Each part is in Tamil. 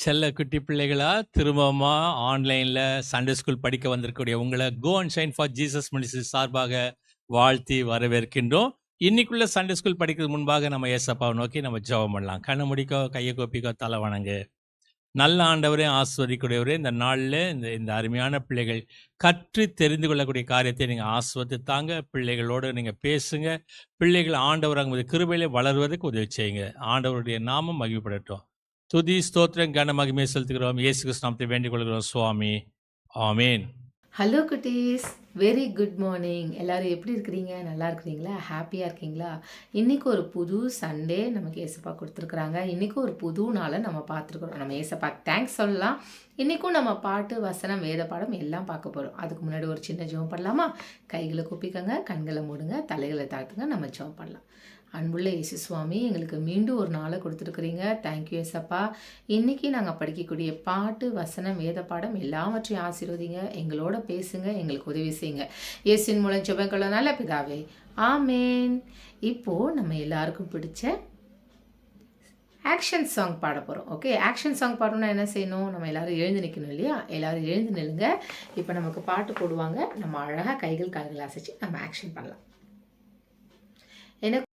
செல்ல குட்டி பிள்ளைகளா திரும்பமா ஆன்லைன்ல சண்டே ஸ்கூல் படிக்க வந்திருக்கக்கூடிய உங்களை go and shine for Jesus ministry சார்பாக வாழ்த்தி வரவேற்கின்றோம். இன்னைக்குள்ள சண்டே ஸ்கூல் படிக்கிறது முன்பாக நம்ம ஏசப்பாவை நோக்கி நம்ம ஜெபம் பண்ணலாம். கண்ணை முடிக்கோ, கையை கோப்பிக்கோ, தலை வணங்கு. நல்ல ஆண்டவரே, ஆஸ்வதிக்கூடியவரே, இந்த நாளில் இந்த அருமையான பிள்ளைகள் கற்று தெரிந்து கொள்ளக்கூடிய காரியத்தை நீங்கள் ஆஸ்வதித்தாங்க. பிள்ளைகளோடு நீங்கள் பேசுங்க. பிள்ளைகள் ஆண்டவர் அங்கே கிருபையிலே வளர்வதற்கு உதவி செய்யுங்க. ஆண்டவருடைய நாமம் மகிமைப்படட்டும். துதி ஸ்தோத்திரம் கன மகிமை செலுத்துகிறோம். இயேசு கிறிஸ்து நாமத்தை வேண்டிக் கொள்கிறோம் சுவாமி. ஆமேன். ஹலோ குட்டீஸ், வெரி குட் மார்னிங். எல்லோரும் எப்படி இருக்கிறீங்க? நல்லா இருக்கிறீங்களா? ஹாப்பியாக இருக்கீங்களா? இன்றைக்கி ஒரு புது சண்டே நமக்கு ஏசப்பா கொடுத்துருக்குறாங்க. இன்றைக்கி ஒரு புது நாளை நம்ம பார்த்துருக்குறோம். நம்ம ஏசப்பா தேங்க்ஸ் சொல்லலாம். இன்றைக்கும் நம்ம பாட்டு, வசனம், வேத பாடம் எல்லாம் பார்க்க போகிறோம். அதுக்கு முன்னாடி ஒரு சின்ன ஜெபம் பண்ணலாமா? கைகளை குப்பிக்கங்க, கண்களை மூடுங்க, தலைகளை தாழ்த்துங்க, நம்ம ஜெபம் பண்ணலாம். அன்புள்ள இயேசு சுவாமி, எங்களுக்கு மீண்டும் ஒரு நாளை கொடுத்துருக்குறீங்க. தேங்க்யூ ஏசப்பா. இன்றைக்கி நாங்கள் படிக்கக்கூடிய பாட்டு, வசனம், வேத பாடம் எல்லாவற்றையும் ஆசீர்வதிங்க. எங்களோட பேசுங்க, எங்களுக்கு உதவி செய்யுங்க. இயேசுவின் மூலம் ஜெபங்கள நல்ல பிதாவே, ஆமேன். இப்போது நம்ம எல்லாருக்கும் பிடிச்ச ஆக்ஷன் சாங் பாட போகிறோம். ஓகே, ஆக்ஷன் சாங் பாடணும்னா என்ன செய்யணும்? நம்ம எல்லோரும் எழுந்து நிற்கணும் இல்லையா? எல்லோரும் எழுந்து நில்லுங்க. இப்போ நமக்கு பாட்டு போடுவாங்க. நம்ம அழகாக கைகள் கால்கள் அசைச்சு நம்ம ஆக்ஷன் பண்ணலாம். எனக்கு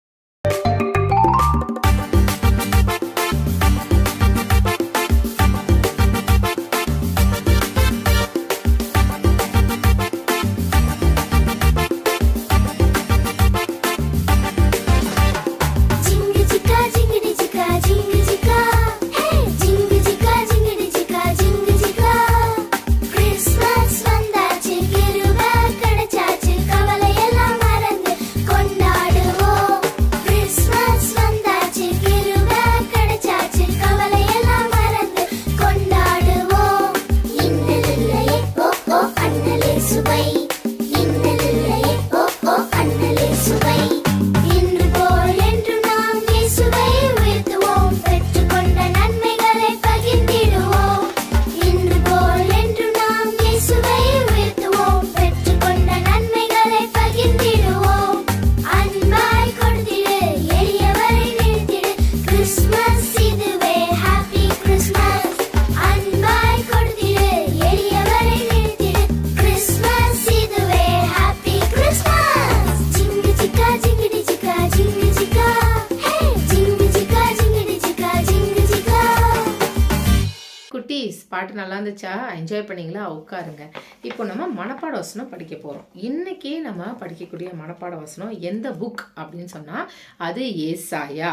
பாட்டு நல்லா இருந்துச்சா? என்ஜாய் பண்ணிங்களா? உட்காருங்க. இப்போ நம்ம மனப்பாட வசனம் படிக்க போகிறோம். இன்றைக்கி நம்ம படிக்கக்கூடிய மனப்பாட வசனம் எந்த புக் அப்படின்னு சொன்னால் அது ஏசாயா.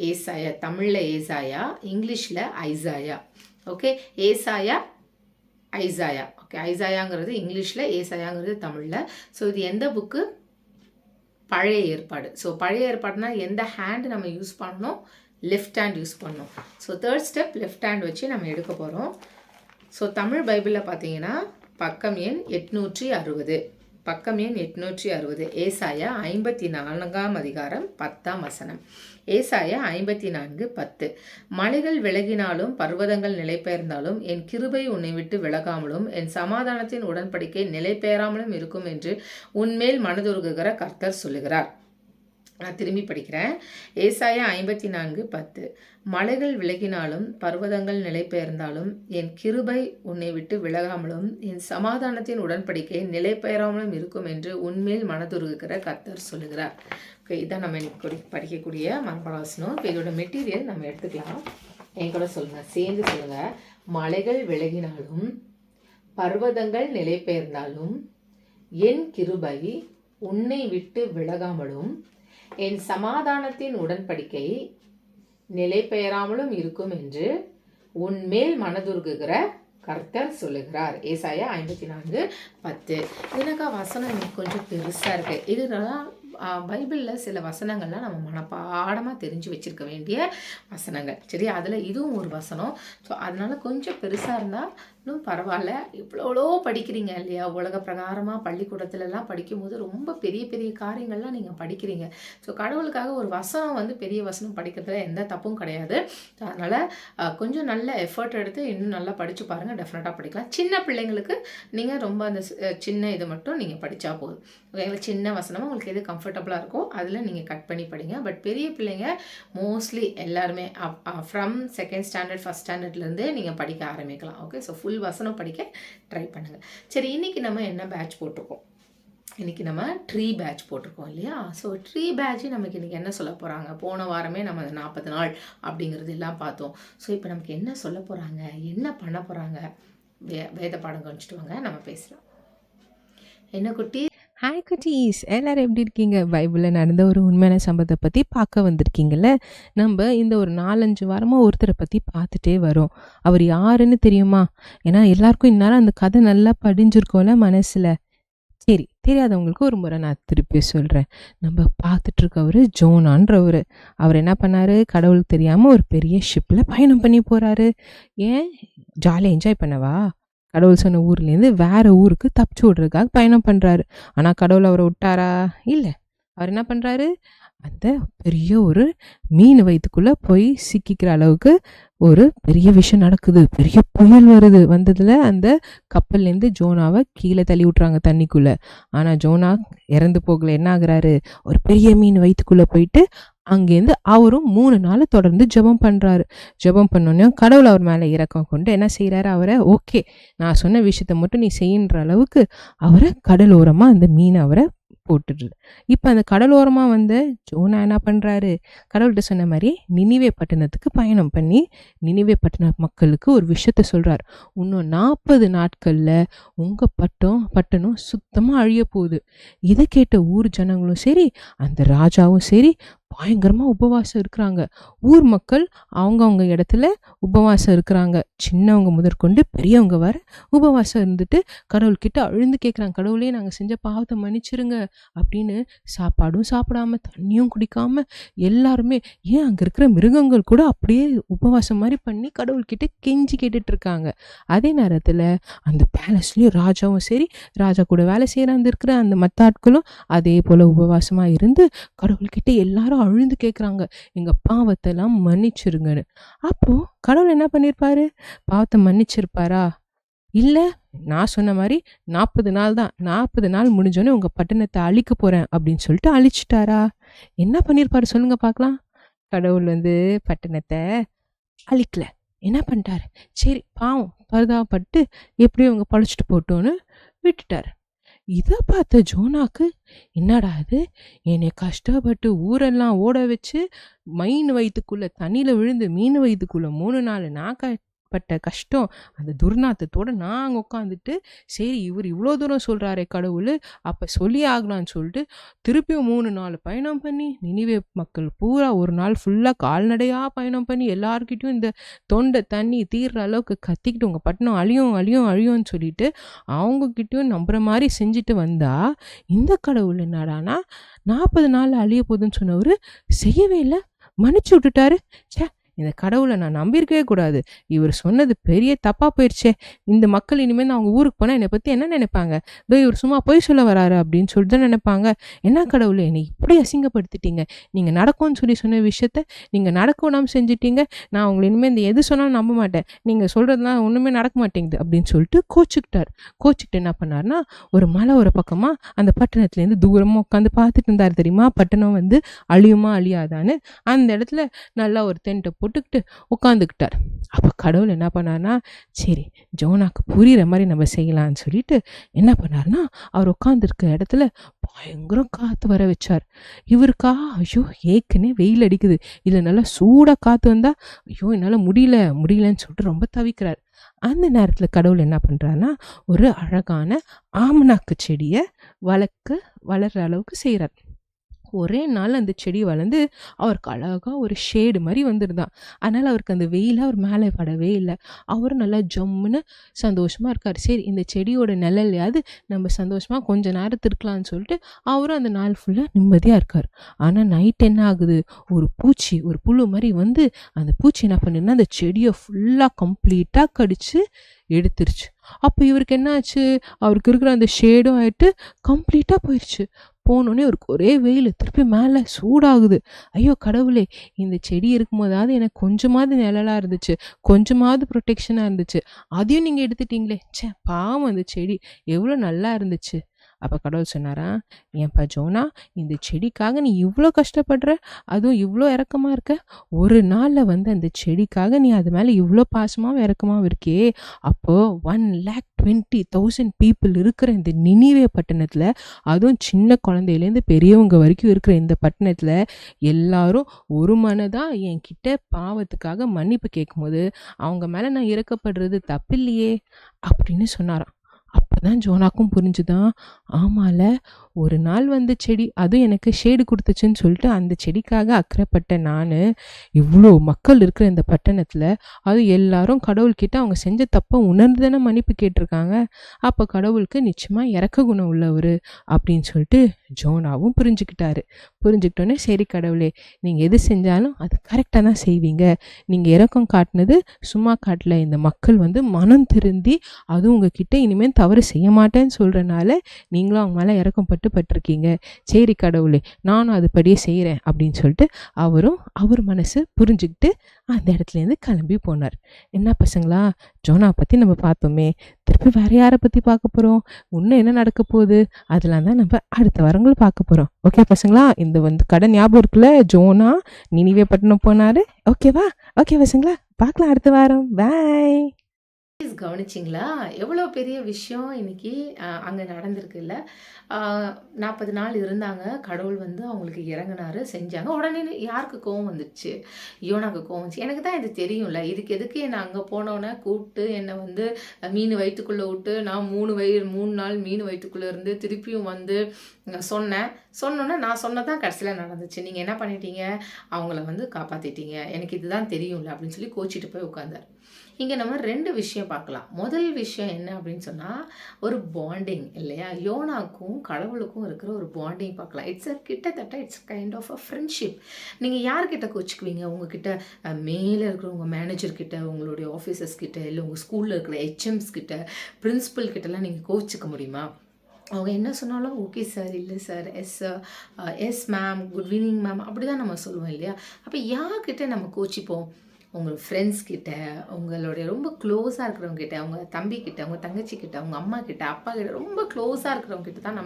ஏசாயா, தமிழில் ஏசாயா, இங்கிலீஷில் ஐசாயா. ஓகே, ஏசாயா, ஐசாயா. ஓகே, ஐசாயாங்கிறது இங்கிலீஷில், ஏசாயாங்கிறது தமிழில். ஸோ இது எந்த புக்கு? பழைய ஏற்பாடு. ஸோ பழைய ஏற்பாடுனா எந்த ஹேண்டு நம்ம யூஸ் பண்ணணும்? லெஃப்ட் ஹேண்ட் யூஸ் பண்ணணும். So third step left hand வச்சு நம்ம எடுக்க போகிறோம். ஸோ தமிழ் பைபிளில் பார்த்தீங்கன்னா பக்கம் எண் 860. பக்கம் எண் 860. ஏசாயா 54ஆம் அதிகாரம் 10ஆம் வசனம். ஏசாயா 54:10. மலைகள் விலகினாலும் பர்வதங்கள் நிலைபெயர்ந்தாலும் என் கிருபை உன்னை விட்டு விலகாமலும் என் சமாதானத்தின் உடன்படிக்கை நிலைபெயராமலும் இருக்கும் என்று உன்மேல் மனதுருகுகிற கர்த்தர் சொல்லுகிறார். நான் திரும்பி படிக்கிறேன். ஏசாயா 54:10. மலைகள் விலகினாலும் பர்வதங்கள் நிலைபெயர்ந்தாலும் என் கிருபை உன்னை விட்டு விலகாமலும் என் சமாதானத்தின் உடன்படிக்கை நிலைபெயராமலும் இருக்கும் என்று உன்மேல் மனதுருகுகிற கர்த்தர் சொல்லுகிறார். ஓகே, இதான் நம்ம இன்னைக்கு படிக்கக்கூடிய மனப்பாடம். இப்போ இதோட மெட்டீரியல் நம்ம எடுத்துக்கலாம். என் கூட சொல்லுங்கள், சேர்ந்து சொல்லுங்கள். மலைகள் விலகினாலும் பர்வதங்கள் நிலைபெயர்ந்தாலும் என் கிருபை உன்னை விட்டு விலகாமலும் என் சமாதானத்தின் உடன்படிக்கை நிலை பெயராமலும் இருக்கும் என்று உன்மேல் மனதுருகுகிற கர்த்தர் சொல்லுகிறார். ஏசாயா 54:10. எனக்கா வசனம் கொஞ்சம் பெருசாக இருக்கு. இதெல்லாம் பைபிளில் சில வசனங்கள்லாம் நம்ம மனப்பாடமாக தெரிஞ்சு வச்சுருக்க வேண்டிய வசனங்கள். சரி, அதில் இதுவும் ஒரு வசனம். ஸோ அதனால் கொஞ்சம் பெருசாக இருந்தால் இன்னும் பரவாயில்ல, இவ்வளோ படிக்கிறீங்க இல்லையா? உலக பிரகாரமாக பள்ளிக்கூடத்துலலாம் படிக்கும்போது ரொம்ப பெரிய பெரிய காரியங்கள்லாம் நீங்கள் படிக்கிறீங்க. ஸோ கடவுளுக்காக ஒரு வசனம் வந்து பெரிய வசனம் படிக்கிறதுல எந்த தப்பும் கிடையாது. அதனால் கொஞ்சம் நல்ல எஃபர்ட் எடுத்து இன்னும் நல்லா படித்து பாருங்கள், டெஃபினட்டாக படிக்கலாம். சின்ன பிள்ளைங்களுக்கு நீங்கள் ரொம்ப அந்த சின்ன இது மட்டும் நீங்கள் படித்தா போதும். ஓகேங்களா? சின்ன வசனமாக உங்களுக்கு எது கம்ஃபர்டபுளாக இருக்கோ அதில் நீங்கள் கட் பண்ணி படிங்க. பட் பெரிய பிள்ளைங்க மோஸ்ட்லி எல்லாருமே ஃப்ரம் செகண்ட் ஸ்டாண்டர்ட் ஃபஸ்ட் ஸ்டாண்டர்ட்லேருந்தே நீங்கள் படிக்க ஆரம்பிக்கலாம். ஓகே, ஸோ ஃபுல் வசனம் படிக்க ட்ரை பண்ணுங்கள். சரி, இன்றைக்கி நம்ம என்ன பேட்ச் போட்டிருக்கோம்? இன்றைக்கி நம்ம ட்ரீ பேட்ச் போட்டிருக்கோம் இல்லையா? ஸோ ட்ரீ பேட்ச் நமக்கு இன்றைக்கி என்ன சொல்ல போகிறாங்க? போன வாரமே நம்ம அந்த 40 நாள் அப்படிங்கிறது எல்லாம் பார்த்தோம். ஸோ இப்போ நமக்கு என்ன சொல்ல போகிறாங்க, என்ன பண்ண போகிறாங்க? வேத பாடம் கவனிச்சிட்டு வாங்க, நம்ம பேசலாம். என்ன குட்டி? ஹாய் குட்டீஸ், எல்லாரும் எப்படி இருக்கீங்க? பைபிளில் நடந்த ஒரு உண்மையான சம்பவத்தை பற்றி பார்க்க வந்திருக்கீங்கல்ல. நம்ம இந்த ஒரு 4-5 வாரமாக ஒருத்தரை பற்றி பார்த்துட்டே வரோம். அவர் யாருன்னு தெரியுமா? ஏன்னா எல்லாருக்கும் இந்நேரம் அந்த கதை நல்லா படிஞ்சிருக்கோம்ல மனசில். சரி, தெரியாதவங்களுக்கு ஒரு முறை நான் திருப்பி சொல்கிறேன். நம்ம பார்த்துட்ருக்கவர் ஜோனான்றவர். அவர் என்ன பண்ணார்? கடவுளுக்கு தெரியாமல் ஒரு பெரிய ஷிப்பில் பயணம் பண்ணி போகிறாரு. ஏன்? ஜாலியாக என்ஜாய் பண்ணவா? கடவுள் சொன்ன ஊர்லேருந்து வேற ஊருக்கு தப்பிச்சு விடுறதுக்காக பயணம் பண்ணுறாரு. ஆனால் கடவுள் அவரை விட்டாரா? இல்லை. அவர் என்ன பண்ணுறாரு? அந்த பெரிய ஒரு மீன் வயிற்றுக்குள்ளே போய் சிக்கிக்கிற அளவுக்கு ஒரு பெரிய விஷயம் நடக்குது. பெரிய புயல் வந்ததில் அந்த கப்பல்லேருந்து ஜோனாவை கீழே தள்ளி விட்றாங்க தண்ணிக்குள்ளே. ஆனால் ஜோனா இறந்து போகலை. என்ன ஆகுறாரு? ஒரு பெரிய மீன் வயிற்றுக்குள்ளே போயிட்டு அங்கேருந்து அவரும் 3 நாள் தொடர்ந்து ஜெபம் பண்ணுறாரு. ஜெபம் பண்ணோன்னே கடவுள் அவர் மேலே இரக்கம் கொண்டு என்ன செய்கிறாரு? அவரை ஓகே, நான் சொன்ன விஷயத்த மட்டும் நீ செய்யுன்ற அளவுக்கு அவரை கடலோரமாக அந்த மீனை அவரை போட்டுடுது. இப்போ அந்த கடலோரமாக வந்து ஜோனா என்ன பண்ணுறாரு? கடவுள்கிட்ட சொன்ன மாதிரி நினிவே பட்டணத்துக்கு பயணம் பண்ணி நினிவே பட்டண மக்களுக்கு ஒரு விஷயத்த சொல்கிறார். இன்னும் 40 நாட்களில் உங்கள் பட்டணம் சுத்தமாக அழிய போகுது. இதை கேட்ட ஊர் ஜனங்களும் சரி, அந்த ராஜாவும் சரி பயங்கரமாக உபவாசம் இருக்கிறாங்க. ஊர் மக்கள் அவங்கவுங்க இடத்துல உபவாசம் இருக்கிறாங்க. சின்னவங்க முதற்கொண்டு பெரியவங்க வர உபவாசம் இருந்துட்டு கடவுள்கிட்ட அழுந்து கேட்குறாங்க, கடவுளே நாங்கள் செஞ்ச பாவத்தை மன்னிச்சிருங்க அப்படின்னு. சாப்பாடும் சாப்பிடாம தண்ணியும் குடிக்காம எல்லாருமே, ஏன் அங்கே இருக்கிற மிருகங்கள் கூட அப்படியே உபவாசம் மாதிரி பண்ணி கடவுள்கிட்ட கெஞ்சி கேட்டுட்டு இருக்காங்க. அதே நேரத்தில் அந்த பேலஸ்லேயும் ராஜாவும் சரி, ராஜா கூட வேலை செய்கிறாங்க இருக்கிற அந்த மற்ற ஆட்களும் அதே போல் உபவாசமாக இருந்து கடவுள்கிட்ட எல்லாரும் அழுந்து கேட்குறாங்க, எங்கள் பாவத்தெல்லாம் மன்னிச்சிருங்கன்னு. அப்போது கடவுள் என்ன பண்ணியிருப்பாரு? பாவத்தை மன்னிச்சிருப்பாரா? இல்லை, நான் சொன்ன மாதிரி 40 நாள் தான், 40 நாள் முடிஞ்சோடனே உங்கள் பட்டணத்தை அழிக்க போகிறேன் அப்படின்னு சொல்லிட்டு அழிச்சிட்டாரா? என்ன பண்ணியிருப்பாரு சொல்லுங்க பார்க்கலாம். கடவுள் வந்து பட்டணத்தை அழிக்கல. என்ன பண்ணிட்டாரு? சரி, பாவம் பரிதாபப்பட்டு எப்படியும் இவங்க பழிச்சிட்டு போட்டோன்னு விட்டுட்டார். இதை பார்த்த ஜோனாக்கு, என்னடா அது, என்னை கஷ்டப்பட்டு ஊரெல்லாம் ஓட வச்சு மீன் வயிற்றுக்குள்ளே தண்ணியில் விழுந்து மீன் வயிற்றுக்குள்ளே 3 நாள் நான் பட்ட கஷ்டம், அந்த துர்நாத்தத்தோடு நான் அங்கே உட்காந்துட்டு, சரி இவர் இவ்வளோ தூரம் சொல்கிறாரே கடவுள், அப்போ சொல்லி ஆகலான்னு சொல்லிட்டு திருப்பியும் 3 நாள் பயணம் பண்ணி நினிவே மக்கள் பூரா ஒரு நாள் ஃபுல்லாக கால்நடையாக பயணம் பண்ணி எல்லாருக்கிட்டையும் இந்த தொண்டை தண்ணி தீர்ற அளவுக்கு கத்திக்கிட்டு உங்கள் பட்டணம் அழியும் அழியும் அழியும்னு சொல்லிட்டு அவங்கக்கிட்டையும் நம்புற மாதிரி செஞ்சுட்டு வந்தா, இந்த கடவுள் என்னடானா 40 நாள் அழிய போகுதுன்னு சொன்னவர் செய்யவே இல்லை, மன்னிச்சு விட்டுட்டாரு. சே, இந்த கடவுளை நான் நம்பியிருக்கவே கூடாது, இவர் சொன்னது பெரிய தப்பாக போயிடுச்சே, இந்த மக்கள் இனிமேல் அவங்க ஊருக்கு போனால் என்னை பற்றி என்ன நினைப்பாங்க, இதோ இவர் சும்மா பொய் சொல்ல வராரு அப்படின்னு சொல்லிட்டு தான் நினைப்பாங்க. என்ன கடவுள் என்னை இப்படி அசிங்கப்படுத்திட்டீங்க, நீங்கள் நடக்கும்னு சொல்லி சொன்ன விஷயத்த நீங்கள் நடக்க விடாமல் செஞ்சிட்டீங்க, நான் உங்களை இனிமேல் இந்த எது சொன்னாலும் நம்ப மாட்டேன், நீங்கள் சொல்கிறதுலாம் ஒன்றுமே நடக்க மாட்டேங்குது அப்படின்னு சொல்லிட்டு கோச்சிக்கிட்டு என்ன பண்ணார்னா, ஒரு மலை ஒரு பக்கமாக அந்த பட்டணத்துலேருந்து தூரமாக உட்காந்து பார்த்துட்டு இருந்தார். தெரியுமா, பட்டணம் வந்து அழியுமா அழியாதான்னு. அந்த இடத்துல நல்லா ஒரு டென்ட்டை போட்டுக்கிட்டு உட்காந்துக்கிட்டார். அப்போ கடவுள் என்ன பண்ணார்னா, சரி ஜோனாக்கு புரிகிற மாதிரி நம்ம செய்யலான்னு சொல்லிட்டு என்ன பண்ணார்னா, அவர் உட்காந்துருக்க இடத்துல பயங்கரம் காற்று வர வச்சார். இவருக்கா, ஐயோ ஏற்கனவே வெயில் அடிக்குது, இதில் நல்லா சூடாக காற்று வந்தால் ஐயோ என்னால் முடியலன்னு சொல்லிட்டு ரொம்ப தவிக்கிறார். அந்த நேரத்தில் கடவுள் என்ன பண்ணுறாருனா, ஒரு அழகான ஆமணக்கு செடியை வளர்கிற அளவுக்கு செய்கிறார். ஒரே நாள் அந்த செடி வளர்ந்து அவருக்கு அழகா ஒரு ஷேடு மாதிரி வந்துருதான். அதனால அவருக்கு அந்த வெயில் அவர் மேலே படவே இல்லை. அவரும் நல்லா ஜம்முன்னு சந்தோஷமா இருக்கார். சரி, இந்த செடியோட நிழல்லையாவது நம்ம சந்தோஷமா கொஞ்ச நேரத்து இருக்கலாம்னு சொல்லிட்டு அவரும் அந்த நாள் ஃபுல்லாக நிம்மதியாக இருக்கார். ஆனால் நைட் என்ன ஆகுது, ஒரு பூச்சி, ஒரு புழு மாதிரி வந்து அந்த பூச்சி என்ன பண்ணுதுன்னா அந்த செடியை ஃபுல்லாக கம்ப்ளீட்டாக கடிச்சு எடுத்துருச்சு. அப்போ இவருக்கு என்ன ஆச்சு, அவருக்கு இருக்கிற அந்த ஷேடும் ஆயிட்டு கம்ப்ளீட்டாக போயிடுச்சு. போனோடனே அவருக்கு ஒரே வெயில், திருப்பி மேலே சூடாகுது. ஐயோ கடவுளே, இந்த செடி இருக்கும்போதாவது எனக்கு கொஞ்சமாவது நிழலாக இருந்துச்சு, கொஞ்சமாவது ப்ரொடெக்ஷனாக இருந்துச்சு, அதையும் நீங்கள் எடுத்துட்டீங்களே, ச்சே பாவம் அந்த செடி எவ்வளோ நல்லா இருந்துச்சு. அப்போ கடவுள் சொன்னாரா, ஏன்பா ஜோனா, இந்த செடிக்காக நீ இவ்வளோ கஷ்டப்படுற, அதுவும் இவ்வளோ இறக்கமாக இருக்க, ஒரு நாளில் வந்து அந்த செடிக்காக நீ அது மேலே இவ்வளோ பாசமாகவும் இறக்கமாகவும் இருக்கே, அப்போது 1,20,000 பீப்புள் இருக்கிற இந்த நினிவே பட்டணத்தில், அதுவும் சின்ன குழந்தையிலேருந்து பெரியவங்க வரைக்கும் இருக்கிற இந்த பட்டணத்தில் எல்லாரும் ஒரு மனதாக என்கிட்ட பாவத்துக்காக மன்னிப்பு கேட்கும்போது அவங்க மேலே நான் இறக்கப்படுறது தப்பில்லையே அப்படின்னு சொன்னாராம். அப்பதான் ஜோனாக்கும் புரிஞ்சுதான், ஆமால, ஒரு நாள் வந்த செடி அதுவும் எனக்கு ஷேடு கொடுத்துச்சுன்னு சொல்லிட்டு அந்த செடிக்காக அக்கறைப்பட்ட நான், இவ்வளோ மக்கள் இருக்கிற இந்த பட்டணத்தில் அது எல்லாரும் கடவுள்கிட்ட அவங்க செஞ்ச தப்பை உணர்ந்து தானே மன்னிப்பு கேட்டிருக்காங்க, அப்போ கடவுளுக்கு நிச்சயமாக இறக்க குணம் உள்ளவர் அப்படின்னு சொல்லிட்டு ஜோனாவும் புரிஞ்சுக்கிட்டோன்னே, சரி கடவுளே, நீங்கள் எது செஞ்சாலும் அது கரெக்டாக தான் செய்வீங்க, நீங்கள் இறக்கம் காட்டினது சும்மா காட்டல, இந்த மக்கள் வந்து மனம் திருந்தி அதுவும் உங்ககிட்ட இனிமேல் தவறு செய்ய மாட்டேன்னு சொல்கிறனால நீங்களும் அவங்க மேலே இறக்கம் பட்டிருக்கீங்க, சரி கடவுளே நானும் அதுபடியே செய்கிறேன் அப்படின்னு சொல்லிட்டு அவர் மனசு புரிஞ்சுக்கிட்டு அந்த இடத்துலேருந்து கிளம்பி போனார். என்ன பசங்களா, ஜோனா பற்றி நம்ம பார்த்தோமே, திருப்பி வேறு யாரை பற்றி பார்க்க போகிறோம், இன்னும் என்ன நடக்க போகுது, அதெல்லாம் தான் நம்ம அடுத்த வாரங்கள் பார்க்க போகிறோம். ஓகே பசங்களா, இந்த வந்து கடை ஞாபகம் இருக்குல்ல, ஜோனா நினிவே பட்டணம் போனார். ஓகேவா? ஓகே பசங்களா, பார்க்கலாம் அடுத்த வாரம். பாய். கவனிச்சிங்களா, எவ்வளோ பெரிய விஷயம் இன்னைக்கு அங்கே நடந்திருக்குல்ல. 40 நாள் இருந்தாங்க, கடவுள் வந்து அவங்களுக்கு இறங்கினாரு, செஞ்சாங்க. உடனே யாருக்கு கோவம் வந்துடுச்சு, யோனாக்கு கோவம் வந்துச்சு. எனக்கு தான் இது தெரியும்ல, இதுக்கு எதுக்கு என்னை அங்கே போனோன்னே கூப்பிட்டு என்னை வந்து மீன் வயிற்றுக்குள்ளே விட்டு நான் 3 நாள் மீன் வயிற்றுக்குள்ளே இருந்து திருப்பியும் வந்து சொன்னோன்னே நான் சொன்னதான் கடைசியில் நடந்துச்சு. நீங்கள் என்ன பண்ணிட்டீங்க, அவங்கள வந்து காப்பாற்றிட்டீங்க, எனக்கு இதுதான் தெரியும்ல அப்படின்னு சொல்லி கோச்சிட்டு போய் உட்காந்தார். இங்கே நம்ம 2 விஷயம் பார்க்கலாம். முதல் விஷயம் என்ன அப்படின்னு சொன்னால், ஒரு பாண்டிங் இல்லையா, யோனாக்கும் கடவுளுக்கும் இருக்கிற ஒரு பாண்டிங் பார்க்கலாம். கிட்டத்தட்ட it's kind of a friendship. நீங்கள் யார்கிட்ட கோச்சிக்குவீங்க, உங்ககிட்ட மேலே இருக்கிற உங்கள் மேனேஜர்கிட்ட, உங்களுடைய ஆஃபீஸர்ஸ் கிட்ட, இல்லை உங்கள் ஸ்கூலில் இருக்கிற HMs கிட்ட, பிரின்சிபல் கிட்டலாம் நீங்கள் கோச்சிக்க முடியுமா? அவங்க என்ன சொன்னாலும் ஓகே சார், இல்லை sir, yes ma'am, good evening ma'am, அப்படி தான் நம்ம சொல்லுவோம் இல்லையா. அப்போ யார்கிட்ட நம்ம கோச்சிப்போம்? உங்கள் ஃப்ரெண்ட்ஸ் கிட்ட, உங்களுடைய ரொம்ப க்ளோஸாக இருக்கிறவங்க கிட்ட, உங்கள் தம்பி கிட்ட, உங்கள் தங்கச்சி கிட்ட, உங்கள் அம்மா கிட்ட, அப்பா கிட்ட, ரொம்ப க்ளோஸாக இருக்கிறவங்க கிட்ட தான்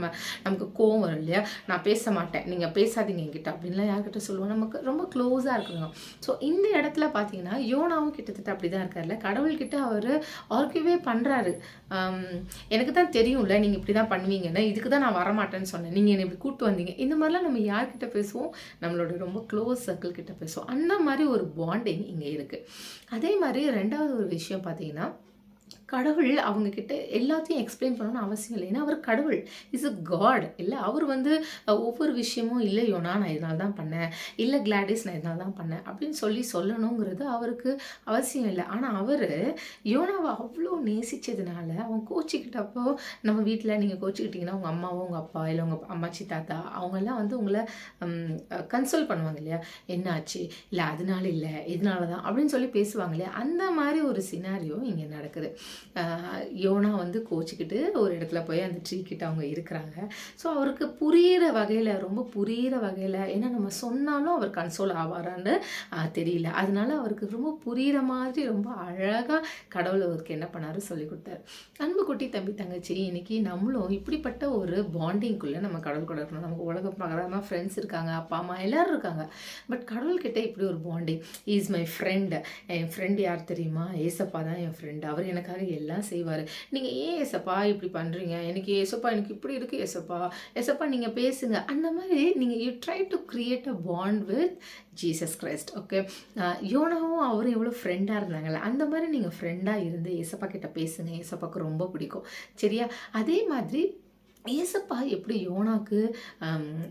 நமக்கு கோவம் வரும் இல்லையா. நான் பேச மாட்டேன், நீங்கள் பேசாதீங்க என்கிட்ட அப்படின்லாம் யார்கிட்ட சொல்லுவோம், நமக்கு ரொம்ப க்ளோஸாக இருக்கிறவங்க. ஸோ இந்த இடத்துல பார்த்தீங்கன்னா யோனாவும் கிட்டத்தட்ட அப்படி தான் இருக்கார்ல. கடவுள்கிட்ட அவர் ஆர்கியூவே பண்ணுறாரு. எனக்கு தான் தெரியும்ல நீங்கள் இப்படி தான் பண்ணுவீங்கன்னு, இதுக்கு தான் நான் வரமாட்டேன்னு சொன்னேன், நீங்கள் என்னை இப்படி கூப்பிட்டு வந்தீங்க. இந்த மாதிரிலாம் நம்ம யார்கிட்ட பேசுவோம், நம்மளோட ரொம்ப க்ளோஸ் சர்க்கிள் கிட்ட பேசுவோம். அந்த மாதிரி ஒரு பாண்டிங் இங்கே இருக்கு. அதே மாதிரி 2வது ஒரு விஷயம் பார்த்தீங்கன்னா, கடவுள் அவங்க கிட்ட எல்லாத்தையும் எக்ஸ்பிளைன் பண்ணணும்னு அவசியம் இல்லை. ஏன்னா அவர் கடவுள், இஸ் அ காட் இல்லை. அவர் வந்து ஒவ்வொரு விஷயமும் இல்லை யோனா நான் இதனால தான் பண்ணேன், இல்லை கிளாடிஸ் நான் இதனால தான் பண்ணேன் அப்படின்னு சொல்லணுங்கிறது அவருக்கு அவசியம் இல்லை. ஆனால் அவர் யோனாவை அவ்வளோ நேசித்ததுனால அவன் கோச்சிக்கிட்டப்போ, நம்ம வீட்டில் நீங்கள் கோச்சிக்கிட்டிங்கன்னா உங்கள் அம்மாவோ உங்கள் அப்பா இல்லை உங்கள் அம்மாச்சி தாத்தா அவங்கெல்லாம் வந்து உங்களை கன்சோல் பண்ணுவாங்க இல்லையா, என்ன ஆச்சு, இல்லை அதனால இல்லை இதனால தான் அப்படின்னு சொல்லி பேசுவாங்க இல்லையா. அந்த மாதிரி ஒரு சினாரியோ இங்கே நடக்குது. யோனா வந்து கோச்சிக்கிட்டு ஒரு இடத்துல போய் அந்த ட்ரீ கிட்ட அவங்க இருக்கிறாங்க. ஸோ அவருக்கு புரிகிற வகையில், ரொம்ப புரிகிற வகையில், ஏன்னா நம்ம சொன்னாலும் அவர் கன்சோல் ஆவாரான்னு தெரியல. அதனால அவருக்கு ரொம்ப புரிகிற மாதிரி ரொம்ப அழகாக கடவுள் அவருக்கு என்ன பண்ணாரு சொல்லி கொடுத்தாரு. அன்பு குட்டி தம்பி தங்கச்சி, இன்னைக்கு நம்மளும் இப்படிப்பட்ட ஒரு பாண்டிங்குள்ளே நம்ம கடவுள் கூட இருக்கணும். நமக்கு உலகம் பகரமாக ஃப்ரெண்ட்ஸ் இருக்காங்க, அப்பா அம்மா எல்லோரும் இருக்காங்க. பட் கடவுள்கிட்ட இப்படி ஒரு bonding, is my friend. N friend யார் தெரியுமா, ஏசப்பா தான் என் ஃப்ரெண்டு, அவர் எனக்காக எல்லாம் செய்வார். நீங்கள் ஏன் ஏசப்பா இப்படி பண்ணுறீங்க, எனக்கு ஏசப்பா எனக்கு இப்படி இருக்குது, ஏசப்பா நீங்கள் பேசுங்க. அந்த மாதிரி நீங்கள் you try to create a bond with Jesus Christ. Okay, யோனாவும் அவரும் எவ்வளோ ஃப்ரெண்டாக இருந்தாங்கல்ல, அந்த மாதிரி நீங்கள் ஃப்ரெண்டாக இருந்து ஏசப்பா கிட்ட பேசுங்க, ஏசப்பாவுக்கு ரொம்ப பிடிக்கும். சரியா? அதே மாதிரி ஏசப்பா எப்படி யோனாக்கு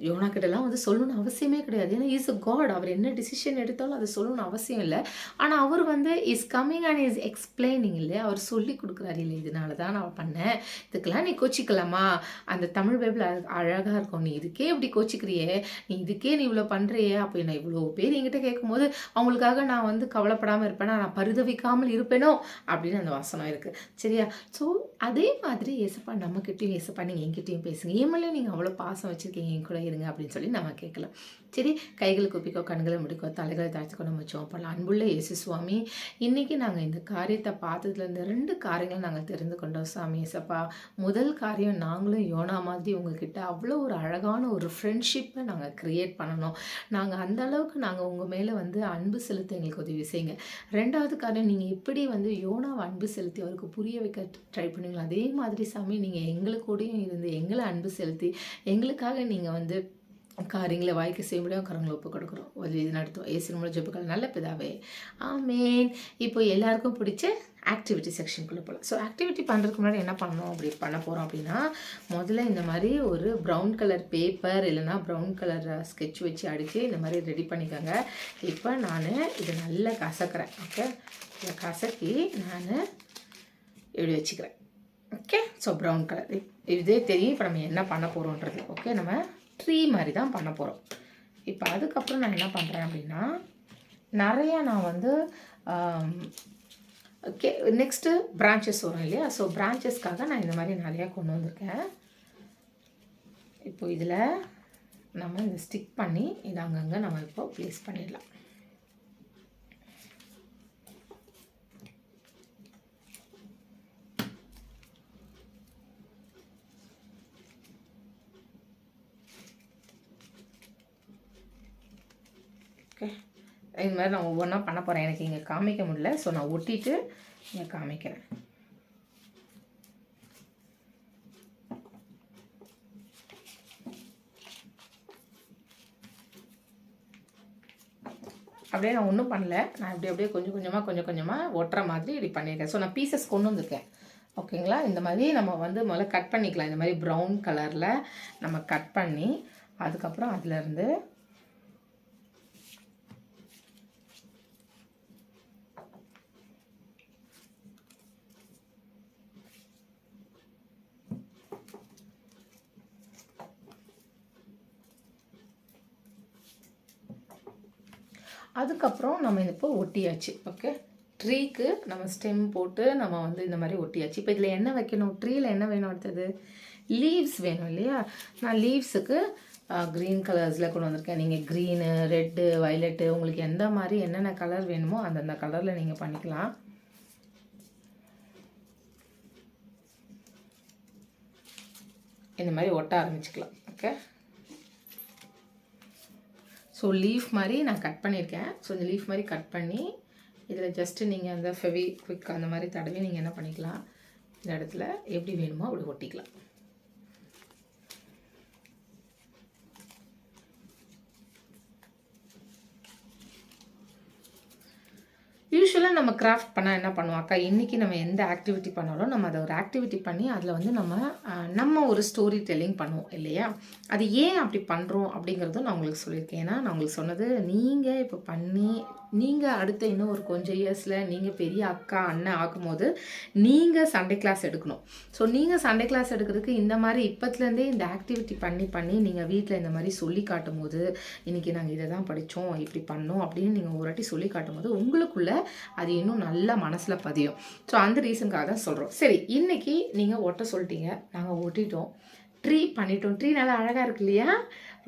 யோனாக்கிட்டலாம் வந்து சொல்லணும்னு அவசியமே கிடையாது. ஏன்னா இஸ் அ காட். அவர் என்ன டிசிஷன் எடுத்தாலும் அதை சொல்லணும்னு அவசியம் இல்லை. ஆனால் அவர் வந்து is coming and is explaining இல்லை, அவர் சொல்லி கொடுக்குறாரு இல்லை, இதனால தான் நான் பண்ணேன், இதுக்கெல்லாம் நீ கோச்சிக்கலாமா, அந்த தமிழ் பைபிள் அழகாக இருக்கும், நீ இதுக்கே இப்படி கோச்சிக்கிறியே, நீ இதுக்கே நீ இவ்வளோ பண்ணுறியே, அப்போ நான் இவ்வளோ பேர் என்கிட்ட கேட்கும்போது அவங்களுக்காக நான் வந்து கவலைப்படாமல் இருப்பேனா, நான் பரிதவிக்காமல் இருப்பேனோ அப்படின்னு அந்த வசனம் இருக்குது. சரியா? ஸோ அதே மாதிரி ஏசப்பா நம்மக்கிட்டையும், ஏசப்பா நீங்கள் என்கிட்டயும் பேசுங்க, ஏமல்ல நீங்கள் அவ்வளோ பாசம் வச்சுருக்கீங்க, என் கூட இருங்க அப்படின்னு சொல்லி நம்ம கேட்கலாம். சரி, கைகளை குப்பிக்கோ, கண்களை முடிக்கோ, தலைகளை தாழ்த்திக்கோ, நம்ம ஜெபம் பண்ணலாம். அன்புள்ள இயேசு சுவாமி, இன்றைக்கி நாங்கள் இந்த காரியத்தை பார்த்ததுலேருந்து 2 காரியங்களை நாங்கள் தெரிந்து கொண்டோம் சாமி. ஏசப்பா, முதல் காரியம், நாங்களும் யோனா மாதிரி உங்ககிட்ட அவ்வளோ ஒரு அழகான ஒரு ஃப்ரெண்ட்ஷிப்பை நாங்கள் க்ரியேட் பண்ணணும். நாங்கள் அந்த அளவுக்கு நாங்கள் உங்கள் மேலே வந்து அன்பு செலுத்த எங்களுக்கு உதவி செய்யுங்க. 2வது காரியம், நீங்கள் எப்படி வந்து யோனாவை அன்பு செலுத்தி அவருக்கு புரிய வைக்க ட்ரை பண்ணுவீங்களோ அதே மாதிரி சாமி நீங்கள் எங்களுக்கூடையும் இருந்து எங்களை அன்பு செலுத்தி எங்களுக்காக நீங்கள் வந்து காரியங்களை வாய்க்கு செய்ய முடியும், கரங்களை ஒப்பு கொடுக்குறோம். ஒரு இது நடத்துவோம். ஏசு மூலம் ஜெபங்கள் நல்ல பிதாவே, ஆமேன். இப்போ எல்லாருக்கும் பிடிச்ச ஆக்டிவிட்டி செக்ஷனுக்குள்ளே போகலாம். ஸோ ஆக்டிவிட்டி பண்ணுறதுக்கு முன்னாடி என்ன பண்ணணும் அப்படி பண்ண போகிறோம் அப்படின்னா, முதல்ல இந்த மாதிரி ஒரு ப்ரௌன் கலர் பேப்பர் இல்லைனா ப்ரௌன் கலர் ஸ்கெட்ச் வச்சு அடித்து இந்த மாதிரி ரெடி பண்ணிக்கோங்க. இப்போ நான் இதை நல்லா கசக்கிறேன். ஓகே, இதை கசக்கி நான் இப்படி வச்சுக்கிறேன். ஓகே, ஸோ ப்ரௌன் கலர் இதே தெரியும். இப்போ நம்ம என்ன பண்ண போகிறோன்றது. ஓகே, நம்ம ட்ரீ மாதிரி தான் பண்ண போகிறோம். இப்போ அதுக்கப்புறம் நான் என்ன பண்ணுறேன் அப்படின்னா, நிறையா நான் வந்து ஓகே நெக்ஸ்ட்டு பிரான்ச்சஸ் வரும் இல்லையா, ஸோ பிரான்ச்சஸ்க்காக நான் இந்த மாதிரி நிறையா கொண்டு வந்திருக்கேன். இப்போ இதில் நம்ம இந்த ஸ்டிக் பண்ணி இதை அங்கங்கே நம்ம இப்போ ப்ளேஸ் பண்ணிடலாம். ஓகே, இது மாதிரி நான் ஒவ்வொன்றா பண்ண போகிறேன். எனக்கு இங்கே காமிக்க முடியல, ஸோ நான் ஒட்டிட்டு இங்கே காமிக்கிறேன். அப்படியே நான் ஒன்றும் பண்ணல, நான் அப்படியே கொஞ்சம் கொஞ்சமாக ஒட்டுற மாதிரி இப்படி பண்ணியிருக்கேன். ஸோ நான் பீசஸ் கொண்டு வந்திருக்கேன். ஓகேங்களா, இந்த மாதிரி நம்ம வந்து முதல்ல கட் பண்ணிக்கலாம். இந்த மாதிரி ப்ரௌன் கலரில் நம்ம கட் பண்ணி அதுக்கப்புறம் அதிலேருந்து அதுக்கப்புறம் நம்ம இப்போ ஒட்டியாச்சு. ஓகே, ட்ரீக்கு நம்ம ஸ்டெம் போட்டு நம்ம வந்து இந்த மாதிரி ஒட்டியாச்சு. இப்போ இதில் என்ன வைக்கணும், ட்ரீயில் என்ன வேணும், அடுத்தது லீவ்ஸ் வேணும் இல்லையா. நான் லீவ்ஸுக்கு க்ரீன் கலர்ஸில் கொண்டு வந்திருக்கேன். நீங்கள் க்ரீனு, ரெட்டு, வயலட்டு, உங்களுக்கு எந்த மாதிரி என்னென்ன கலர் வேணுமோ அந்தந்த கலரில் நீங்கள் பண்ணிக்கலாம். இந்த மாதிரி ஒட்ட ஆரம்பிச்சுக்கலாம். ஓகே, ஸோ லீஃப் மாதிரி நான் கட் பண்ணியிருக்கேன். ஸோ இந்த லீஃப் மாதிரி கட் பண்ணி இதில் ஜஸ்ட்டு நீங்கள் அந்த ஃபெவிக்விக் அந்த மாதிரி தடவி நீங்கள் என்ன பண்ணிக்கலாம், இந்த இடத்துல எப்படி வேணுமோ அப்படி ஒட்டிக்கலாம். யூஸ்வலாக நம்ம கிராஃப்ட் பண்ணால் என்ன பண்ணுவோம், அக்கா இன்றைக்கி நம்ம எந்த ஆக்டிவிட்டி பண்ணாலும் நம்ம அதை ஒரு ஆக்டிவிட்டி பண்ணி அதில் வந்து நம்ம ஒரு ஸ்டோரி டெல்லிங் பண்ணுவோம் இல்லையா. அது ஏன் அப்படி பண்ணுறோம் அப்படிங்கிறதும் நான் உங்களுக்கு சொல்லியிருக்கேன். ஏன்னா நான் உங்களுக்கு சொன்னது, நீங்கள் இப்போ பண்ணி நீங்கள் அடுத்த இன்னும் ஒரு கொஞ்சம் இயர்ஸில் நீங்கள் பெரிய அக்கா அண்ணன் ஆகும்போது நீங்கள் சண்டே கிளாஸ் எடுக்கணும். ஸோ நீங்கள் சண்டே கிளாஸ் எடுக்கிறதுக்கு இந்த மாதிரி இப்போத்துலேருந்தே இந்த ஆக்டிவிட்டி பண்ணி நீங்கள் வீட்டில் இந்த மாதிரி சொல்லி காட்டும் போது, இன்றைக்கி நாங்கள் இதை தான் படித்தோம், இப்படி பண்ணோம் அப்படின்னு நீங்கள் ஒரு வாட்டி சொல்லி காட்டும் போது உங்களுக்குள்ளே அது இன்னும் நல்லா மனசில் பதியும். ஸோ அந்த ரீசனுக்காக தான் சொல்கிறோம். சரி, இன்றைக்கி நீங்கள் ஒட்ட சொல்லிட்டீங்க, நாங்கள் ஒட்டிட்டோம், ட்ரீ பண்ணிட்டோம். ட்ரீ நல்லா அழகாக இருக்கு இல்லையா,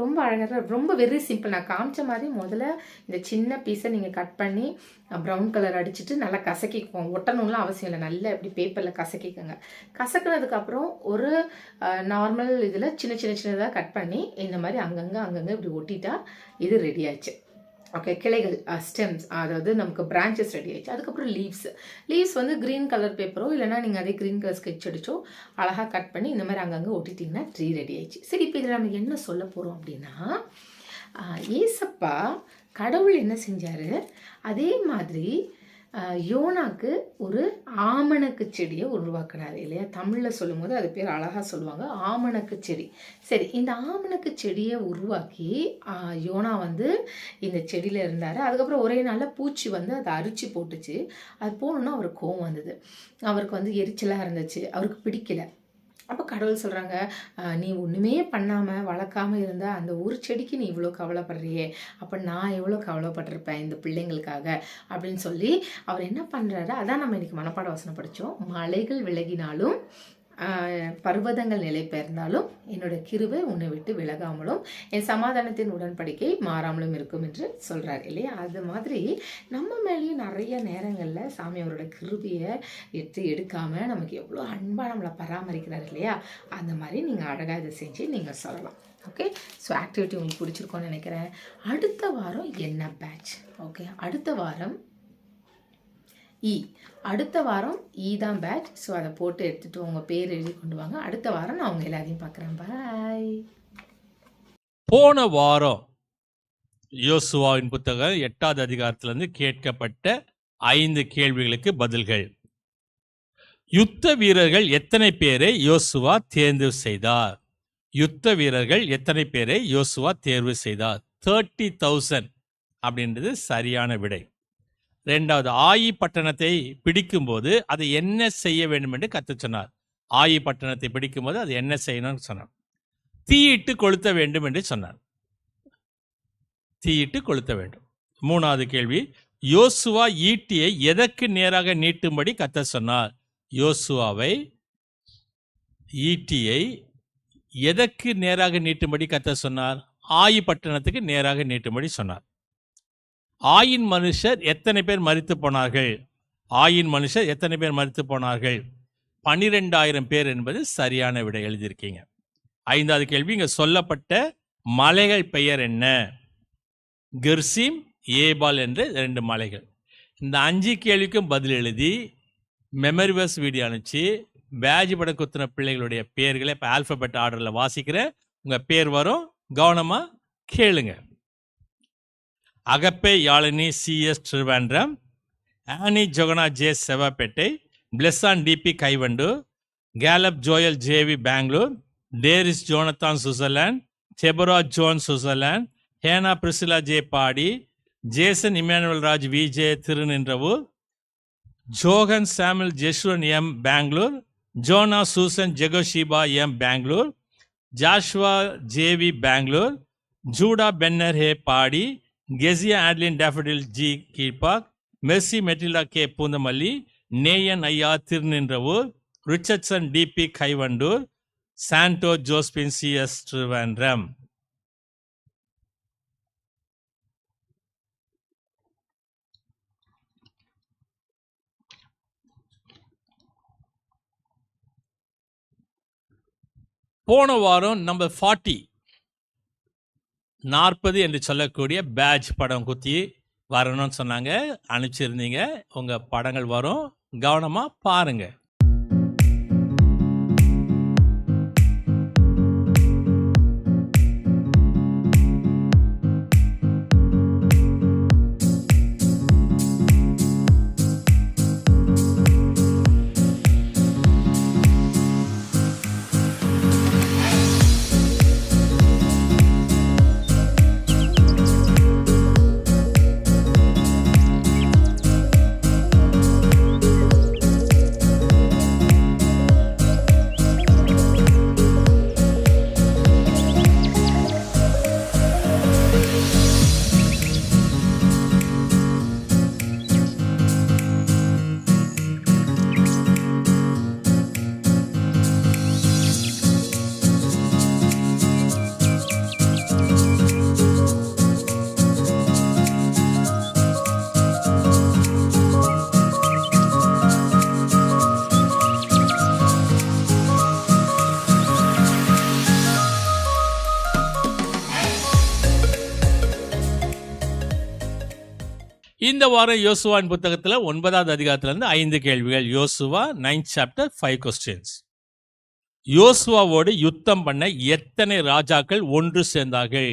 ரொம்ப அழகாக, ரொம்ப வெரி சிம்பிள். நான் காமிச்ச மாதிரி முதல்ல இந்த சின்ன பீஸை நீங்கள் கட் பண்ணி ப்ரௌன் கலர் அடிச்சுட்டு நல்லா கசக்கிக்குவோம். ஒட்டணும்லாம் அவசியம் இல்லை, நல்லா இப்படி பேப்பரில் கசக்கிக்கோங்க. கசக்கினதுக்கப்புறம் ஒரு நார்மல் இதில் சின்னதாக கட் பண்ணி இந்த மாதிரி அங்கங்கே இப்படி ஒட்டிட்டா இது ரெடி ஆச்சு. ஓகே, கிளைகள், ஸ்டெம்ஸ், அதாவது நமக்கு பிரான்ச்சஸ் ரெடி ஆயிடுச்சு. அதுக்கப்புறம் லீவ்ஸ் வந்து க்ரீன் கலர் பேப்பரோ இல்லைனா நீங்கள் அதே க்ரீன் கலர் ஸ்கெட்ச் அடிச்சோ அழகாக கட் பண்ணி இந்த மாதிரி அங்கங்கே ஒட்டிட்டிங்கன்னா ட்ரீ ரெடி ஆயிடுச்சு. சரி, இப்போ இதில் நம்ம என்ன சொல்ல போகிறோம் அப்படின்னா, ஏசப்பா கடவுள் என்ன செஞ்சார், அதே மாதிரி யோனாக்கு ஒரு ஆமணக்கு செடியை உருவாக்குனார் இல்லையா? தமிழில் சொல்லும்போது அது பேர் அழகாக சொல்லுவாங்க, ஆமணக்கு செடி. சரி, இந்த ஆமணக்கு செடியை உருவாக்கி யோனா வந்து இந்த செடியில் இருந்தார். அதுக்கப்புறம் ஒரே நாளில் பூச்சி வந்து அதை அரிச்சு போட்டுச்சு. அது போனோன்னா அவருக்கு கோவம் வந்தது. அவருக்கு வந்து எரிச்சலாக இருந்துச்சு, அவருக்கு பிடிக்கல. அப்போ கடவுள் சொல்கிறாங்க, நீ ஒன்றுமே பண்ணாமல் வளர்க்காமல் இருந்த அந்த ஒரு செடிக்கு நீ இவ்வளோ கவலைப்படுறியே, அப்போ நான் எவ்வளோ கவலைப்பட்டிருப்பேன் இந்த பிள்ளைங்களுக்காக அப்படின்னு சொல்லி அவர் என்ன பண்ணுறாரு. அதான் நம்ம இன்றைக்கி மனப்பாட வசனம் படித்தோம். மலைகள் விலகினாலும் பர்வதங்கள் நிலை பெயர்ந்தாலும் என்னோட கிருபை உன்னை விட்டு விலகாமலும் என் சமாதானத்தின் உடன்படிக்கை மாறாமலும் இருக்கும் என்று சொல்கிறார் இல்லையா? அது மாதிரி நம்ம மேலேயும் நிறைய நேரங்களில் சாமி அவரோட கிருபையை எடுக்காமல் நமக்கு எவ்வளோ அன்பாக நம்மளை பராமரிக்கிறார் இல்லையா? அந்த மாதிரி நீங்கள் அழகாக இதை செஞ்சு நீங்கள் சொல்லலாம். ஓகே, ஸோ ஆக்டிவிட்டி உங்களுக்கு பிடிச்சிருக்கோன்னு நினைக்கிறேன். அடுத்த வாரம் என்ன பேட்ச்? ஓகே, அடுத்த வாரம் அடுத்த வாரம் தான் பேட்ச். ஸோ அதை போட்டு எடுத்துகிட்டு உங்கள் பேர் எழுதி கொண்டு வாங்க. அடுத்த வாரம் நான் உங்கள் எல்லாரையும் பார்க்குறேன். பாய். போன வாரம் யோசுவாவின் புத்தகம் 8வது அதிகாரத்திலிருந்து கேட்கப்பட்ட 5 கேள்விகளுக்கு பதில்கள். யுத்த வீரர்கள் எத்தனை பேரை யோசுவா தேர்வு செய்தார்? யுத்த வீரர்கள் எத்தனை பேரை யோசுவா தேர்வு செய்தார்? 30,000 அப்படின்றது சரியான விடை. 2வது, ஆயி பட்டணத்தை பிடிக்கும்போது அதை என்ன செய்ய வேண்டும் என்று கற்றுச் சொன்னார். ஆயி பட்டணத்தை பிடிக்கும்போது அது என்ன செய்யணும்னு சொன்னார். தீயிட்டு கொளுத்த வேண்டும் என்று சொன்னார். தீயிட்டு கொளுத்த வேண்டும். 3வது கேள்வி, யோசுவா ஈட்டியை எதற்கு நேராக நீட்டும்படி கர்த்தர் சொன்னார்? யோசுவாவை ஈட்டியை எதற்கு நேராக நீட்டும்படி கர்த்தர் சொன்னார்? ஆயி பட்டணத்துக்கு நேராக நீட்டும்படி சொன்னார். ஆயின் மனுஷர் எத்தனை பேர் மரித்து போனார்கள்? ஆயின் மனுஷர் எத்தனை பேர் மரித்து போனார்கள்? 12,000 பேர் என்பது சரியான விடை எழுதியிருக்கீங்க. 5வது கேள்வி, இங்கே சொல்லப்பட்ட மலைகள் பெயர் என்ன? கெர்சிம், ஏபால் என்ற 2 மலைகள். இந்த 5 கேள்விக்கும் பதில் எழுதி மெமரி வர்ஸ் வீடியோ அனுப்பிச்சு பேஜ் படம் குத்துன பிள்ளைகளுடைய பேர்களை இப்போ ஆல்பபெட் ஆர்டரில் வாசிக்கிறேன். உங்கள் பேர் வரும், கவனமாக கேளுங்க. Agape Yazhini CS Thiruvendam, Annie Johanna J Sevapettai, Blesson DP Kaivandu, Caleb Joel JV Bangalore, Daris Jonathan Switzerland, Sephora Joan Switzerland, Hannah Priscilla J Padi, Jason Immanuel Raj VJ Thiruninravur, Johan சாமுel ஜெஷ்வன் M Bangalore, Jona Susan Jehosheba M Bangalore, Joshua JV Bangalore, Judah Benner H Padi, Keziah Adlin Daffodil G Kilpauk, Mercy Metilda K Poonamallee, Neyan ஐயா Thiruninravur, Richardson DP Kaivandur, Santo Josephine CS திருவேண்டம். போன வாரம் நம்பர் 40 என்று சொல்லக்கூடிய பேட்ச் படம் குத்தி வரணும்னு சொன்னாங்க, அனுப்பிச்சிருந்தீங்க. உங்கள் படங்கள் வரும், கவனமாக பாருங்க. இந்த வாரம் யோசுவாவின் புத்தகத்தில் 9வது அதிகாரத்திலிருந்து 5 கேள்விகள். யோசுவா 9th chapter 5 questions. யோசுவாவோடு யுத்தம் பண்ண எத்தனை ராஜாக்கள் ஒன்று சேர்ந்தார்கள்?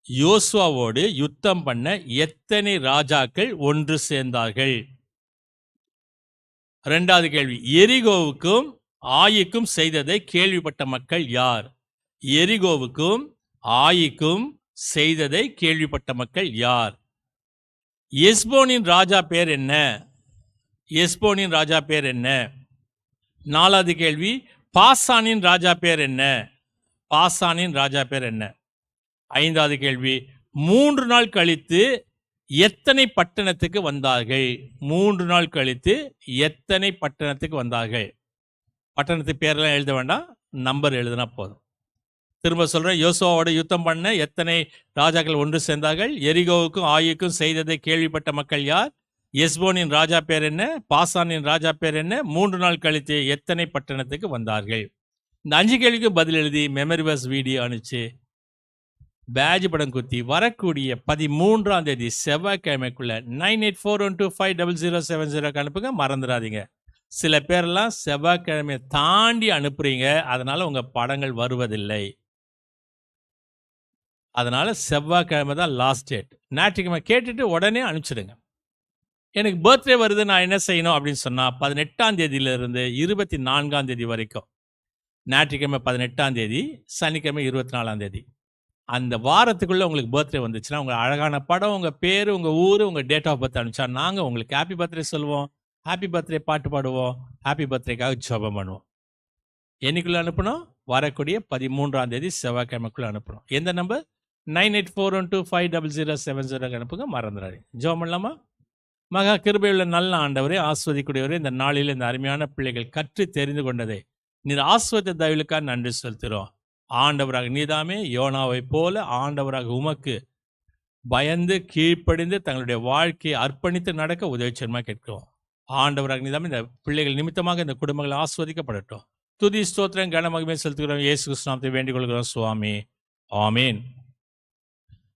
யோசுவாவோடு யுத்தம் பண்ண எத்தனை ராஜாக்கள் ஒன்று சேர்ந்தார்கள்? இரண்டாவது கேள்வி, எரிகோவுக்கும் ஆயிக்கும் செய்ததை கேள்விப்பட்ட மக்கள் யார்? எரிகோவுக்கும் ஆயிக்கும் செய்ததை கேள்விப்பட்ட மக்கள் யார்? எஸ்போனின் ராஜா பேர் என்ன? எஸ்போனின் ராஜா பேர் என்ன? நாலாவது கேள்வி, பாசானின் ராஜா பேர் என்ன? பாசானின் ராஜா பேர் என்ன? ஐந்தாவது கேள்வி, 3 நாள் கழித்து எத்தனை பட்டணத்துக்கு வந்தார்கள்? 3 நாள் கழித்து எத்தனை பட்டணத்துக்கு வந்தார்கள்? பட்டணத்துக்கு பேரெல்லாம் எழுத வேண்டாம், நம்பர் எழுதினா போதும். திரும்ப சொல்றேன், யோசுவாவோட யுத்தம் பண்ண எத்தனை ராஜாக்கள் ஒன்று சேர்ந்தார்கள்? எரிகோவுக்கும் ஆயுக்கும் செய்ததை கேள்விப்பட்ட மக்கள் யார்? எஸ்போனின் ராஜா பேர் என்ன? பாசானின் ராஜா பேர் என்ன? 3 நாள் கழித்து எத்தனை பட்டணத்துக்கு வந்தார்கள்? இந்த 5 கேள்விக்கு பதில் எழுதி மெமரி பஸ் வீடியோ அனுப்பிச்சு பேட்ஜ் படம் குத்தி வரக்கூடிய 13ஆம் தேதி செவ்வாய்க்கிழமைக்குள்ள 9841250070 அனுப்புங்க. மறந்துடாதீங்க. சில பேரெல்லாம் செவ்வாய்க்கிழமையை தாண்டி அனுப்புறீங்க, அதனால உங்க படங்கள் வருவதில்லை. அதனால செவ்வாய்க்கிழமை தான் லாஸ்ட் டேட். ஞாயிற்றுக்கிழமை கேட்டுட்டு உடனே அனுப்பிச்சிடுங்க. எனக்கு பர்த்டே வருது, நான் என்ன செய்யணும் அப்படின்னு சொன்னா 18ஆம் தேதியிலிருந்து 24ஆம் தேதி வரைக்கும், ஞாயிற்றுக்கிழமை 18ஆம் தேதி, சனிக்கிழமை 24ஆம் தேதி, அந்த வாரத்துக்குள்ள உங்களுக்கு பர்த்டே வந்துச்சுன்னா உங்க அழகான படம், உங்க பேரு, உங்க ஊரு, உங்க டேட் ஆஃப் பர்த் அனுப்பிச்சா நாங்க உங்களுக்கு ஹாப்பி பர்த்டே சொல்லுவோம், ஹாப்பி பர்த்டே பாட்டு பாடுவோம், ஹாப்பி பர்த்டேக்காக ஜெபம் பண்ணுவோம். என்னைக்குள்ள அனுப்பணும்? வரக்கூடிய 13ஆம் தேதி செவ்வாய்க்கிழமைக்குள்ள அனுப்பணும். எந்த நம்பர்? 9841250070 அனுப்புங்க. மறந்துடாதீங்க. ஜெபம் பண்ணலாமா? மகா கிருபையுள்ள நல்ல ஆண்டவரே, ஆஸ்வதிக்கூடியவரே, இந்த நாளில் இந்த அருமையான பிள்ளைகள் கற்று தெரிந்து கொண்டதை நீர் ஆஸ்வதித்த தயவுக்காக நன்றி செலுத்துகிறோம். ஆண்டவராக நீதாமே யோனாவை போல ஆண்டவராக உமக்கு பயந்து கீழ்ப்படிந்து தங்களுடைய வாழ்க்கையை அர்ப்பணித்து நடக்க உதவி செய்யுமா கேட்கிறோம். ஆண்டவராக நீதாமே இந்த பிள்ளைகள் நிமித்தமாக இந்த குடும்பங்கள் ஆஸ்வதிக்கப்படட்டும். துதி ஸ்தோத்திரம் கன மகிமை செலுத்துகிறோம். இயேசு கிறிஸ்து நாமத்தை வேண்டிக் கொள்கிறோம் சுவாமி. ஆமீன்.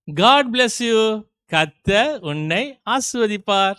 God bless you. கர்த்தர் உன்னை ஆசீர்வதிப்பார்.